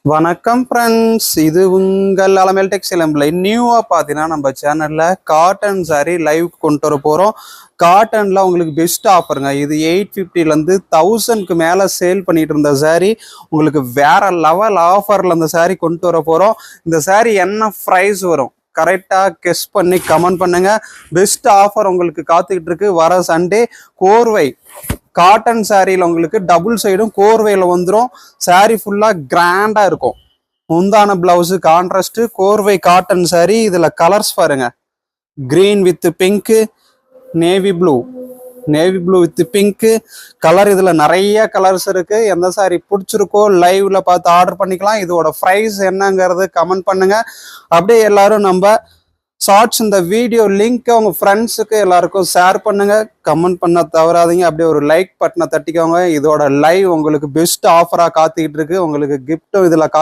வணக்கம் ஃப்ரெண்ட்ஸ், இது உங்கள் அலமேல் டெக்ஸ்டைல். நியூவாக பார்த்தீங்கன்னா நம்ம சேனலில் காட்டன் சாரீ லைவ் கொண்டு வர போகிறோம். காட்டனில் உங்களுக்கு பெஸ்ட் ஆஃபருங்க. இது 850லேருந்து 1000க்கு மேலே சேல் பண்ணிட்டு இருந்த சாரீ உங்களுக்கு வேற லெவல் ஆஃபரில் அந்த சாரீ கொண்டு வர போகிறோம். இந்த சாரீ என்ன ப்ரைஸ் வரும் கரெக்டாக கெஸ் பண்ணி கமெண்ட் பண்ணுங்க. பெஸ்ட் ஆஃபர் உங்களுக்கு காத்துக்கிட்டு இருக்கு. வர சண்டே கோர்வை காட்டன் சாரியில் உங்களுக்கு டபுள் சைடும் கோர்வையில் வந்துடும். சாரீ ஃபுல்லாக கிராண்டாக இருக்கும். முந்தான பிளவுஸு கான்ட்ராஸ்ட், கோர்வை காட்டன் சாரீ. இதில் கலர்ஸ் பாருங்க, green with pink, navy blue with pink colour. இதில் நிறைய கலர்ஸ் இருக்கு. எந்த சாரீ பிடிச்சிருக்கோ லைவ்ல பார்த்து ஆர்டர் பண்ணிக்கலாம். இதோட ப்ரைஸ் என்னங்கிறது கமெண்ட் பண்ணுங்க. அப்படியே எல்லாரும் நம்ம ஷார்ட்ஸ் இந்த வீடியோ லிங்க்கை உங்கள் ஃப்ரெண்ட்ஸுக்கு எல்லாருக்கும் ஷேர் பண்ணுங்க. கமெண்ட் பண்ண தவறாதீங்க. அப்படியே ஒரு லைக் பட்டனை தட்டிக்கோங்க. இதோட லைவ் உங்களுக்கு பெஸ்ட் ஆஃபராக காத்துக்கிட்டு இருக்கு. உங்களுக்கு கிஃப்ட்டும் இதில்